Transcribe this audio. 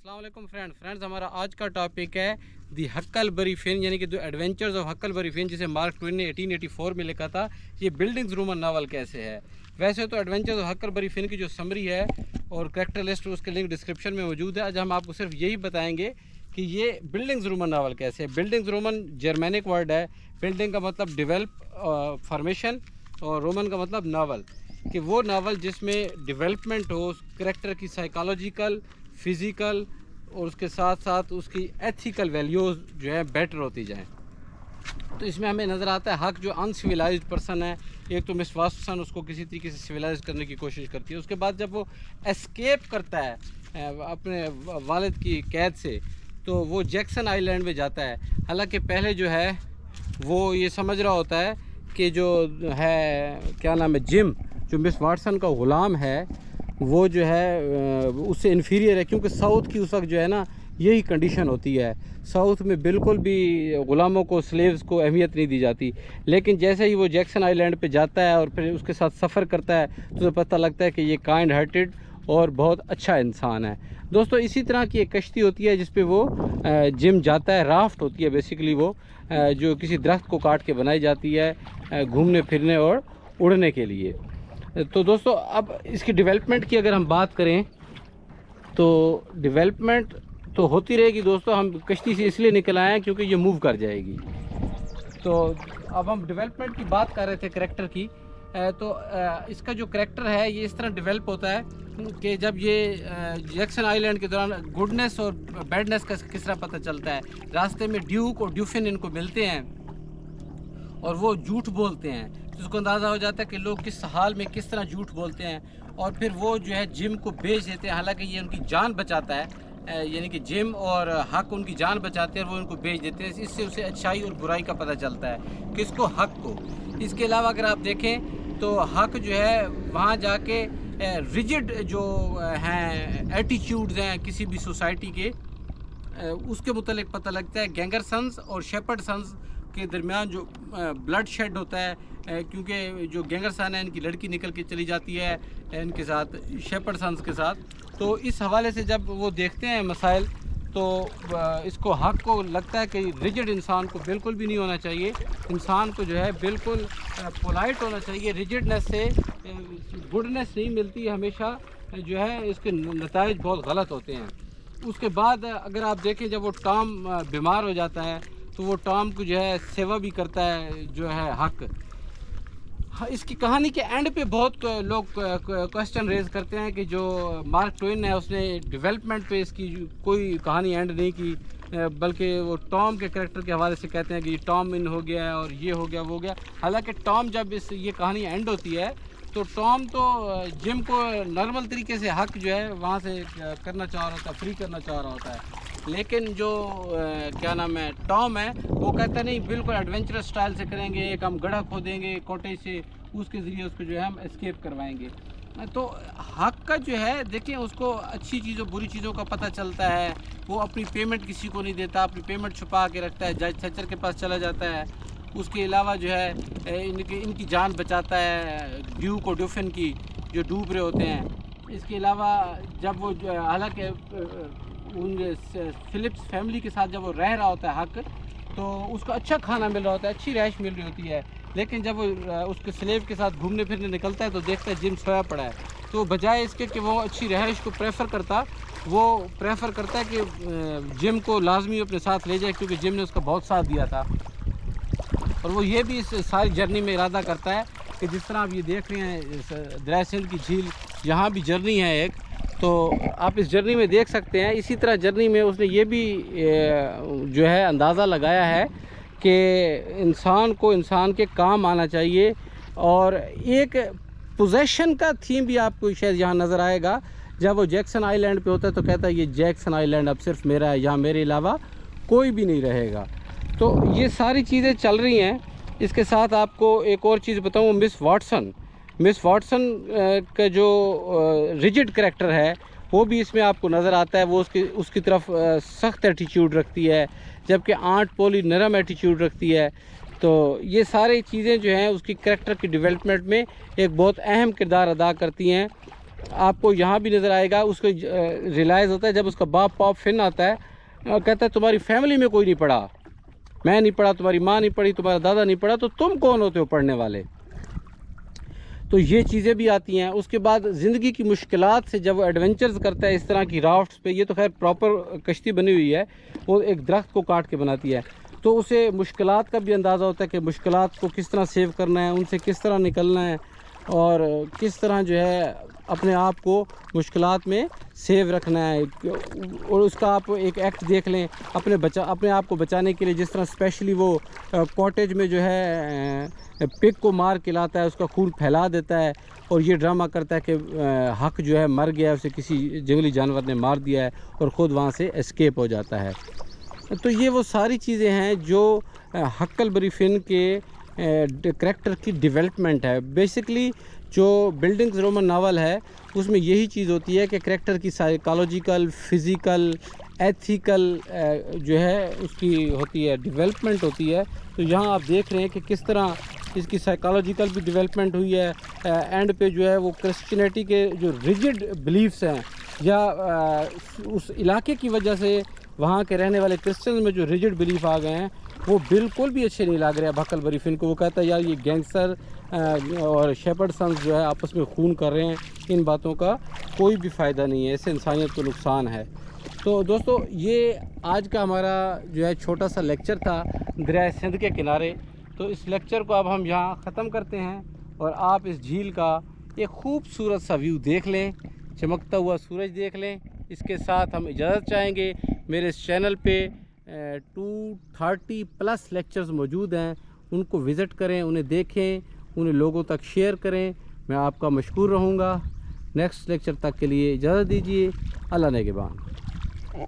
अस्सलाम वालेकुम फ्रेंड्स हमारा आज का टॉपिक है दी हक्कलबरी फिन, यानी कि द एडवेंचर्स ऑफ हक्कलबरी फिन, जिसे मार्क ट्वेन ने 1884 में लिखा था। ये बिल्डिंग्स रूमन नावल कैसे है। वैसे तो एडवेंचर्स ऑफ हक्कलबरी फिन की जो समरी है और कैरेक्टर लिस्ट उसके लिंक डिस्क्रिप्शन में मौजूद है। आज हम आपको सिर्फ यही बताएंगे कि ये बिल्डिंग्स रूमन नावल कैसे है। बिल्डिंग्स रोमन जर्मैनिक वर्ड है। बिल्डिंग का मतलब डिवेल्प, फॉर्मेशन, और रोमन का मतलब नावल, कि वो नावल जिसमें डेवलपमेंट हो उस करेक्टर की साइकोलॉजिकल, फिज़िकल और उसके साथ साथ उसकी एथिकल वैल्यूज़ जो है बेटर होती जाएं। तो इसमें हमें नज़र आता है हक जो अनसिविलाइज्ड पर्सन है, एक तो मिस वाटसन उसको किसी तरीके से सिविलाइज करने की कोशिश करती है। उसके बाद जब वो एस्केप करता है अपने वालिद की कैद से, तो वो जैक्सन आइलैंड में जाता है। हालांकि पहले जो है वो ये समझ रहा होता है कि जो है क्या नाम है, जिम, जो मिस वाटसन का ग़ुलाम है, वो जो है उससे इन्फीरियर है, क्योंकि साउथ की उस वक्त जो है ना यही कंडीशन होती है। साउथ में बिल्कुल भी ग़ुलामों को, स्लेव्स को अहमियत नहीं दी जाती। लेकिन जैसे ही वो जैक्सन आइलैंड पे जाता है और फिर उसके साथ सफ़र करता है तो पता लगता है कि ये काइंड हार्टेड और बहुत अच्छा इंसान है। दोस्तों, इसी तरह की एक कश्ती होती है जिस पे वो जिम जाता है। राफ्ट होती है बेसिकली, वो जो किसी दरख्त को काट के बनाई जाती है घूमने फिरने और उड़ने के लिए। तो दोस्तों, अब इसकी डेवलपमेंट की अगर हम बात करें तो डेवलपमेंट तो होती रहेगी। दोस्तों, हम कश्ती से इसलिए निकल आए हैं क्योंकि ये मूव कर जाएगी। तो अब हम डेवलपमेंट की बात कर रहे थे करेक्टर की। तो इसका जो करेक्टर है ये इस तरह डेवलप होता है कि जब ये जैक्सन आइलैंड के दौरान गुडनेस और बैडनेस का किस तरह पता चलता है। रास्ते में ड्यूक और ड्यूफिन इनको मिलते हैं और वो झूठ बोलते हैं, तो उसको अंदाज़ा हो जाता है कि लोग किस हाल में किस तरह झूठ बोलते हैं, और फिर वो जो है जिम को बेच देते हैं। हालांकि ये उनकी जान बचाता है, यानी कि जिम और हक उनकी जान बचाते हैं और वो उनको बेच देते हैं। इससे उसे अच्छाई और बुराई का पता चलता है, किसको, हक को। इसके अलावा अगर आप देखें तो हक जो है वहाँ जाके रिजिड जो हैं एटीट्यूड्स हैं किसी भी सोसाइटी के, उसके मुतालिक पता लगता है। गैंगर सन्स और शेपर्ड सन्स के दरमियान जो ब्लड शेड होता है, क्योंकि जो गैंगर सन है इनकी लड़की निकल के चली जाती है इनके साथ, शेपर्ड सन्स के साथ। तो इस हवाले से जब वो देखते हैं मसाइल, तो इसको हक को लगता है कि रिजिड इंसान को बिल्कुल भी नहीं होना चाहिए। इंसान को जो है बिल्कुल पोलाइट होना चाहिए। रिजिडनेस से गुडनेस नहीं मिलती, हमेशा जो है इसके नताइज बहुत गलत होते हैं। उसके बाद अगर आप देखें, जब वो टॉम बीमार हो जाता है तो वो टॉम को जो है सेवा भी करता है जो है हक। इसकी कहानी के एंड पे बहुत लोग क्वेश्चन रेज करते हैं कि जो मार्क ट्वेन है उसने डेवलपमेंट पे इसकी कोई कहानी एंड नहीं की, बल्कि वो टॉम के कैरेक्टर के हवाले से कहते हैं कि टॉम इन हो गया है और ये हो गया वो हो गया। हालांकि टॉम जब ये कहानी एंड होती है तो टॉम तो जिम को नॉर्मल तरीके से हक जो है वहाँ से करना चाह रहा होता है, फ्री करना चाह रहा होता है। लेकिन जो क्या नाम है, टॉम है, वो कहता नहीं, बिल्कुल एडवेंचरस स्टाइल से करेंगे। एक हम गड्ढा खोदेंगे कॉटेज से, उसके ज़रिए उसको जो है हम एस्केप करवाएंगे। तो हक का जो है देखिए, उसको अच्छी चीज़ों बुरी चीज़ों का पता चलता है। वो अपनी पेमेंट किसी को नहीं देता, अपनी पेमेंट छुपा के रखता है, जज थैचर के पास चला जाता है। उसके अलावा जो है इनकी जान बचाता है ड्यूक और ड्यूफिन की, जो डूब रहे होते हैं। इसके अलावा जब वो हालांकि उन फिलिप्स फैमिली के साथ जब वो रह रहा होता है हक, तो उसको अच्छा खाना मिल रहा होता है, अच्छी रहाइश मिल रही होती है। लेकिन जब वो उसके स्लेव के साथ घूमने फिरने निकलता है तो देखता है जिम सोया पड़ा है। तो बजाय इसके कि वो अच्छी रहाइश को प्रेफर करता, वो प्रेफर करता है कि जिम को लाजमी अपने साथ ले जाए, क्योंकि जिम ने उसका बहुत साथ दिया था। और वो ये भी इस सारी जर्नी में इरादा करता है कि जिस तरह आप ये देख रहे हैं दरिया सिंध की झील, यहाँ भी जर्नी है एक, तो आप इस जर्नी में देख सकते हैं। इसी तरह जर्नी में उसने ये भी जो है अंदाज़ा लगाया है कि इंसान को इंसान के काम आना चाहिए। और एक पोजेशन का थीम भी आपको शायद यहाँ नज़र आएगा। जब वो जैक्सन आइलैंड पे होता है तो कहता है ये जैक्सन आइलैंड अब सिर्फ मेरा है, यहाँ मेरे अलावा कोई भी नहीं रहेगा। तो ये सारी चीज़ें चल रही हैं। इसके साथ आपको एक और चीज़ बताऊँ, मिस वाटसन का जो रिजिड करेक्टर है वो भी इसमें आपको नज़र आता है। वो उसकी तरफ सख्त एटीट्यूड रखती है, जबकि आंट पोली नरम एटीट्यूड रखती है। तो ये सारी चीज़ें जो हैं उसकी करेक्टर की डेवलपमेंट में एक बहुत अहम किरदार अदा करती हैं। आपको यहाँ भी नज़र आएगा, उसको रियलाइज़ होता है जब उसका बाप पॉप फिन आता है, कहता है तुम्हारी फैमिली में कोई नहीं पढ़ा, मैं नहीं पढ़ा, तुम्हारी माँ नहीं पढ़ी, तुम्हारा दादा नहीं पढ़ा, तो तुम कौन होते हो पढ़ने वाले। तो ये चीज़ें भी आती हैं। उसके बाद ज़िंदगी की मुश्किलात से जब वो एडवेंचर्स करता है इस तरह की राफ्ट्स पे, ये तो खैर प्रॉपर कश्ती बनी हुई है, वो एक दरख्त को काट के बनाती है, तो उसे मुश्किलात का भी अंदाज़ा होता है कि मुश्किलात को किस तरह सेव करना है, उनसे किस तरह निकलना है, और किस तरह जो है अपने आप को मुश्किलात में सेव रखना है। और उसका आप एक एक्ट देख लें अपने आप को बचाने के लिए, जिस तरह स्पेशली वो कॉटेज में जो है पिग को मार के लाता है, उसका खून फैला देता है और ये ड्रामा करता है कि हक जो है मर गया, उसे किसी जंगली जानवर ने मार दिया है, और ख़ुद वहाँ से एस्केप हो जाता है। तो ये वो सारी चीज़ें हैं जो हक्कलबरी फिन के करैक्टर की डेवलपमेंट है। बेसिकली जो बिल्डिंग्स रोमन नावल है उसमें यही चीज़ होती है कि करैक्टर की साइकोलॉजिकल, फिज़िकल, एथिकल जो है उसकी होती है, डेवलपमेंट होती है। तो यहाँ आप देख रहे हैं कि किस तरह इसकी साइकोलॉजिकल भी डेवलपमेंट हुई है। एंड पे जो है वो क्रिश्चियनिटी के जो रिजिड बिलीफ्स हैं, या उस इलाके की वजह से वहाँ के रहने वाले क्रिश्चियन में जो रिजिड बिलीफ आ गए हैं, वो बिल्कुल भी अच्छे नहीं लग रहे हैं हक्कलबरी फिन को। वो कहता है यार ये गैंगस्टर और शेपर्ड सन्स जो है आपस में खून कर रहे हैं, इन बातों का कोई भी फ़ायदा नहीं है, इससे इंसानियत को नुकसान है। तो दोस्तों ये आज का हमारा जो है छोटा सा लेक्चर था दरिया सिंध के किनारे। तो इस लेक्चर को अब हम यहाँ ख़त्म करते हैं और आप इस झील का एक खूबसूरत सा व्यू देख लें, चमकता हुआ सूरज देख लें। इसके साथ हम इजाज़त चाहेंगे। मेरे इस चैनल पे 230+ लेक्चर्स मौजूद हैं, उनको विज़िट करें, उन्हें देखें, उन्हें लोगों तक शेयर करें। मैं आपका मशकूर रहूँगा। नेक्स्ट लेक्चर तक के लिए इजाज़त दीजिए। अल्लाह नेगेबान।